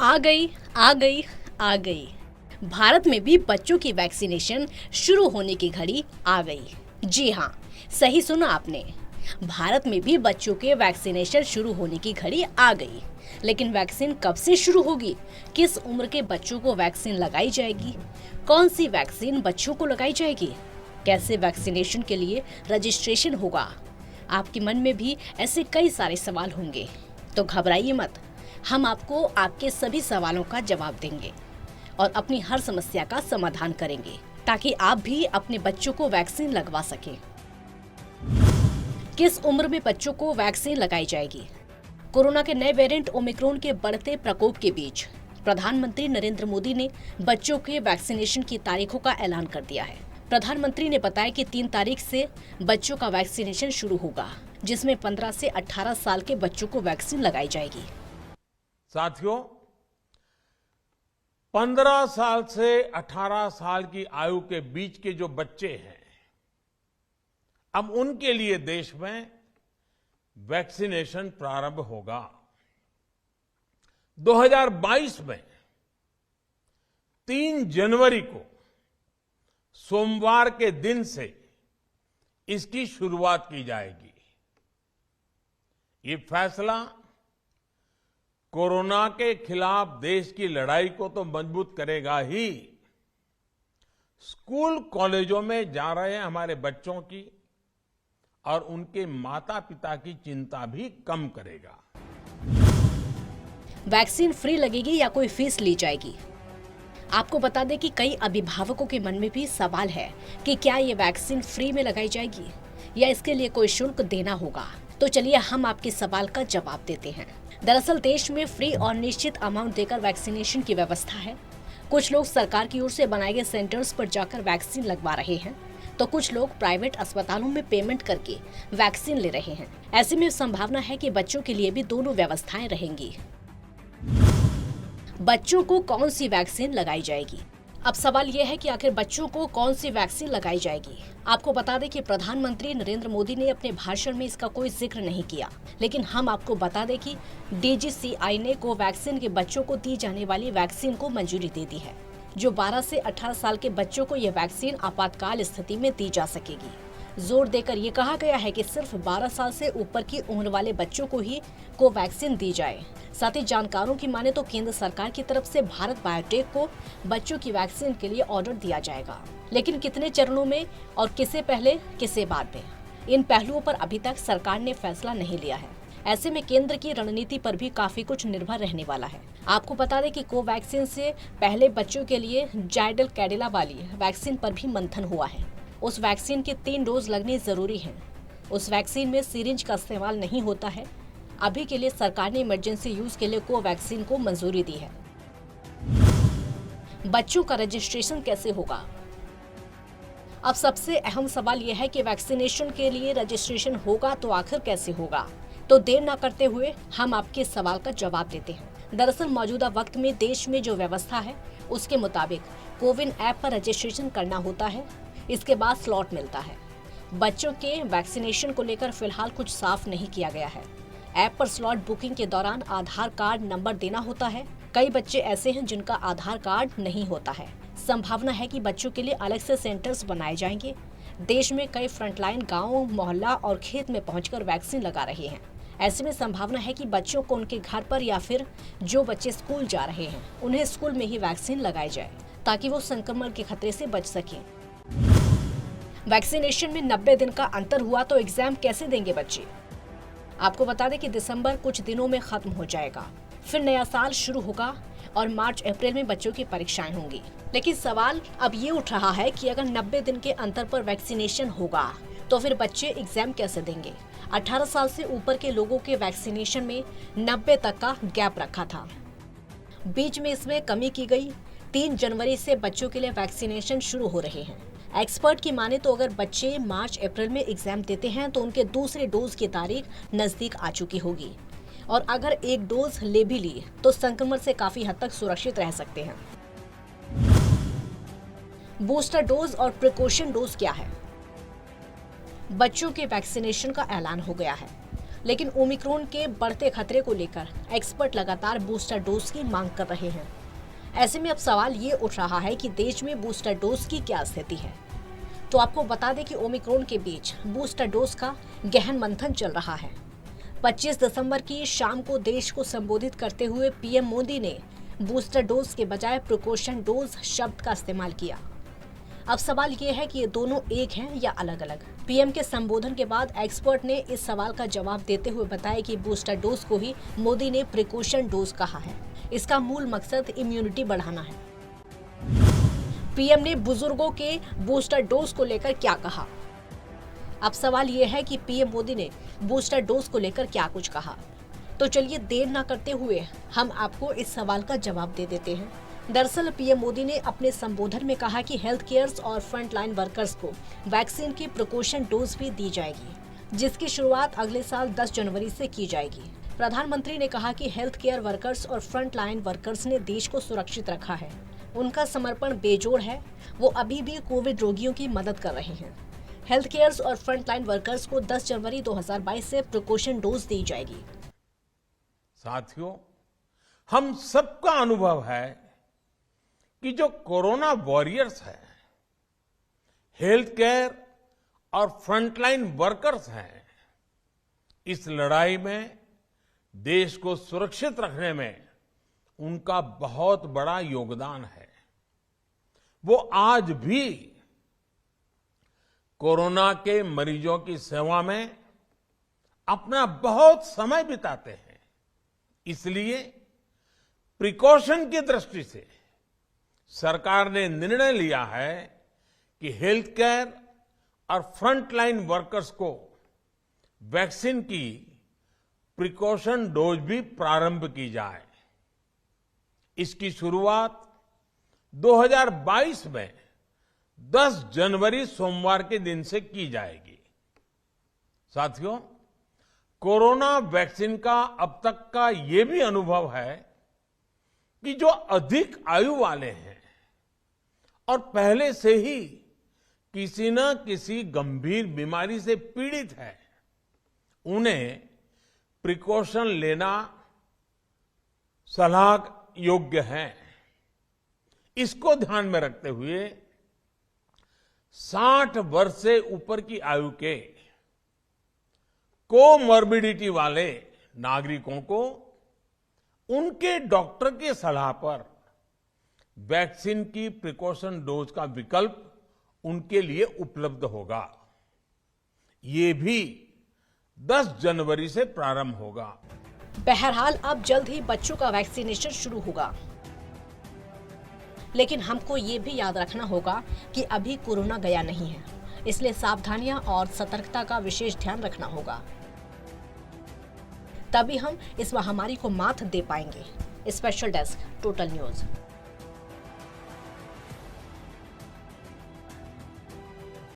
आ गई आ गई आ गई। भारत में भी बच्चों की वैक्सीनेशन शुरू होने की घड़ी आ गई। जी हाँ, सही सुना आपने। भारत में भी बच्चों के वैक्सीनेशन शुरू होने की घड़ी आ गई। लेकिन वैक्सीन कब से शुरू होगी? किस उम्र के बच्चों को वैक्सीन लगाई जाएगी? कौन सी वैक्सीन बच्चों को लगाई जाएगी? कैसे वैक्सीनेशन के लिए रजिस्ट्रेशन होगा? आपके मन में भी ऐसे कई सारे सवाल होंगे, तो घबराइए मत। हम आपको आपके सभी सवालों का जवाब देंगे और अपनी हर समस्या का समाधान करेंगे, ताकि आप भी अपने बच्चों को वैक्सीन लगवा सकें। किस उम्र में बच्चों को वैक्सीन लगाई जाएगी? कोरोना के नए वेरिएंट ओमिक्रॉन के बढ़ते प्रकोप के बीच प्रधानमंत्री नरेंद्र मोदी ने बच्चों के वैक्सीनेशन की तारीखों का ऐलान कर दिया है। प्रधानमंत्री ने बताया कि 3 तारीख से बच्चों का वैक्सीनेशन शुरू होगा, जिसमें 15 से 18 साल के बच्चों को वैक्सीन लगाई जाएगी। साथियों, 15 साल से 18 साल की आयु के बीच के जो बच्चे हैं, अब उनके लिए देश में वैक्सीनेशन प्रारंभ होगा। 2022 में 3 जनवरी को सोमवार के दिन से इसकी शुरुआत की जाएगी। ये फैसला कोरोना के खिलाफ देश की लड़ाई को तो मजबूत करेगा ही, स्कूल कॉलेजों में जा रहे हमारे बच्चों की और उनके माता पिता की चिंता भी कम करेगा। वैक्सीन फ्री लगेगी या कोई फीस ली जाएगी? आपको बता दें कि कई अभिभावकों के मन में भी सवाल है कि क्या ये वैक्सीन फ्री में लगाई जाएगी या इसके लिए कोई शुल्क देना होगा। तो चलिए हम आपके सवाल का जवाब देते हैं। दरअसल देश में फ्री और निश्चित अमाउंट देकर वैक्सीनेशन की व्यवस्था है। कुछ लोग सरकार की ओर से बनाए गए सेंटर्स पर जाकर वैक्सीन लगवा रहे हैं, तो कुछ लोग प्राइवेट अस्पतालों में पेमेंट करके वैक्सीन ले रहे हैं। ऐसे में संभावना है कि बच्चों के लिए भी दोनों व्यवस्थाएं रहेंगी। बच्चों को कौन सी वैक्सीन लगाई जाएगी? अब सवाल यह है कि आखिर बच्चों को कौन सी वैक्सीन लगाई जाएगी। आपको बता दें कि प्रधानमंत्री नरेंद्र मोदी ने अपने भाषण में इसका कोई जिक्र नहीं किया, लेकिन हम आपको बता दें कि DGCI ने कोवैक्सीन के बच्चों को दी जाने वाली वैक्सीन को मंजूरी दे दी है, जो 12 से 18 साल के बच्चों को यह वैक्सीन आपातकाल स्थिति में दी जा सकेगी। जोर देकर ये कहा गया है कि सिर्फ 12 साल से ऊपर की उम्र वाले बच्चों को ही कोवैक्सीन दी जाए। साथ ही जानकारों की माने तो केंद्र सरकार की तरफ से भारत बायोटेक को बच्चों की वैक्सीन के लिए ऑर्डर दिया जाएगा, लेकिन कितने चरणों में और किसे पहले किसे बाद में, इन पहलुओं पर अभी तक सरकार ने फैसला नहीं लिया है। ऐसे में केंद्र की रणनीति पर भी काफी कुछ निर्भर रहने वाला है। आपको बता दें कि कोवैक्सीन से पहले बच्चों के लिए जायडल कैडिला वाली वैक्सीन पर भी मंथन हुआ है। उस वैक्सीन के 3 डोज लगने जरूरी हैं। उस वैक्सीन में सिरिंज का इस्तेमाल नहीं होता है। अभी के लिए सरकार ने इमरजेंसी यूज के लिए कोवैक्सीन को मंजूरी दी है। बच्चों का रजिस्ट्रेशन कैसे होगा? अब सबसे अहम सवाल यह है कि वैक्सीनेशन के लिए रजिस्ट्रेशन होगा तो आखिर कैसे होगा? तो देर न करते हुए हम आपके सवाल का जवाब देते हैं। दरअसल मौजूदा वक्त में देश में जो व्यवस्था है, उसके मुताबिक कोविन ऐप पर रजिस्ट्रेशन करना होता है। इसके बाद स्लॉट मिलता है। बच्चों के वैक्सीनेशन को लेकर फिलहाल कुछ साफ नहीं किया गया है। ऐप पर स्लॉट बुकिंग के दौरान आधार कार्ड नंबर देना होता है। कई बच्चे ऐसे हैं जिनका आधार कार्ड नहीं होता है। संभावना है कि बच्चों के लिए अलग से सेंटर्स बनाए जाएंगे। देश में कई फ्रंटलाइन गाँव, मोहल्ला और खेत में पहुंचकर वैक्सीन लगा रहे हैं। ऐसे में संभावना है कि बच्चों को उनके घर पर या फिर जो बच्चे स्कूल जा रहे हैं उन्हें स्कूल में ही वैक्सीन लगाई जाए, ताकि वो संक्रमण के खतरे से बच सकें। वैक्सीनेशन में 90 दिन का अंतर हुआ तो एग्जाम कैसे देंगे बच्चे? आपको बता दें कि दिसंबर कुछ दिनों में खत्म हो जाएगा, फिर नया साल शुरू होगा और मार्च अप्रैल में बच्चों की परीक्षाएं होंगी। लेकिन सवाल अब ये उठ रहा है कि अगर 90 दिन के अंतर पर वैक्सीनेशन होगा तो फिर बच्चे एग्जाम कैसे देंगे? 18 साल से ऊपर के लोगों के वैक्सीनेशन में 90 तक का गैप रखा था, बीच में इसमें कमी की गई। 3 जनवरी से बच्चों के लिए वैक्सीनेशन शुरू हो रहे हैं। एक्सपर्ट की माने तो अगर बच्चे मार्च अप्रैल में एग्जाम देते हैं तो उनके दूसरे डोज की तारीख नजदीक आ चुकी होगी, और अगर एक डोज ले भी ली तो संक्रमण से काफी हद तक सुरक्षित रह सकते हैं। बूस्टर डोज और प्रिकॉशन डोज क्या है? बच्चों के वैक्सीनेशन का ऐलान हो गया है, लेकिन ओमिक्रॉन के बढ़ते खतरे को लेकर एक्सपर्ट लगातार बूस्टर डोज की मांग कर रहे हैं। ऐसे में अब सवाल ये उठ रहा है कि देश में बूस्टर डोज की क्या स्थिति है। तो आपको बता दें कि ओमिक्रॉन के बीच बूस्टर डोज का गहन मंथन चल रहा है। 25 दिसंबर की शाम को देश को संबोधित करते हुए पीएम मोदी ने बूस्टर डोज के बजाय प्रिकॉशन डोज शब्द का इस्तेमाल किया। अब सवाल ये है कि ये दोनों एक हैं या अलग अलग। पीएम के संबोधन के बाद एक्सपर्ट ने इस सवाल का जवाब देते हुए बताया कि बूस्टर डोज को ही मोदी ने प्रिकॉशन डोज कहा है। इसका मूल मकसद इम्यूनिटी बढ़ाना है। पीएम ने बुजुर्गों के बूस्टर डोज को लेकर क्या कहा? अब सवाल ये है कि पीएम मोदी ने बूस्टर डोज को लेकर क्या कुछ कहा। तो चलिए देर ना करते हुए हम आपको इस सवाल का जवाब दे देते हैं। दरअसल पीएम मोदी ने अपने संबोधन में कहा कि हेल्थ केयर्स और फ्रंटलाइन वर्कर्स को वैक्सीन की प्रिकॉशन डोज भी दी जाएगी, जिसकी शुरुआत अगले साल 10 जनवरी से की जाएगी। प्रधानमंत्री ने कहा कि हेल्थ केयर वर्कर्स और फ्रंटलाइन वर्कर्स ने देश को सुरक्षित रखा है। उनका समर्पण बेजोड़ है। वो अभी भी कोविड रोगियों की मदद कर रहे हैं। हेल्थ केयर्स और फ्रंटलाइन वर्कर्स को 10 जनवरी 2022 से प्रिकॉशन डोज दी जाएगी। साथियों, हम सबका अनुभव है कि जो कोरोना वॉरियर्स हैं, हेल्थ केयर और फ्रंटलाइन वर्कर्स हैं, इस लड़ाई में देश को सुरक्षित रखने में उनका बहुत बड़ा योगदान है। वो आज भी कोरोना के मरीजों की सेवा में अपना बहुत समय बिताते हैं। इसलिए प्रिकॉशन की दृष्टि से सरकार ने निर्णय लिया है कि हेल्थ केयर और फ्रंटलाइन वर्कर्स को वैक्सीन की प्रिकॉशन डोज भी प्रारंभ की जाए। इसकी शुरुआत 2022 में 10 जनवरी सोमवार के दिन से की जाएगी। साथियों, कोरोना वैक्सीन का अब तक का ये भी अनुभव है कि जो अधिक आयु वाले हैं और पहले से ही किसी न किसी गंभीर बीमारी से पीड़ित है, उन्हें प्रिकॉशन लेना सलाह योग्य है। इसको ध्यान में रखते हुए 60 वर्ष से ऊपर की आयु के कोमॉर्बिडिटी वाले नागरिकों को उनके डॉक्टर की सलाह पर वैक्सीन की प्रिकॉशन डोज का विकल्प उनके लिए उपलब्ध होगा। ये भी 10 जनवरी से प्रारंभ होगा। बहरहाल अब जल्द ही बच्चों का वैक्सीनेशन शुरू होगा, लेकिन हमको ये भी याद रखना होगा कि अभी कोरोना गया नहीं है, इसलिए सावधानियां और सतर्कता का विशेष ध्यान रखना होगा। तभी हम इस महामारी को मात दे पाएंगे। Special desk, total news.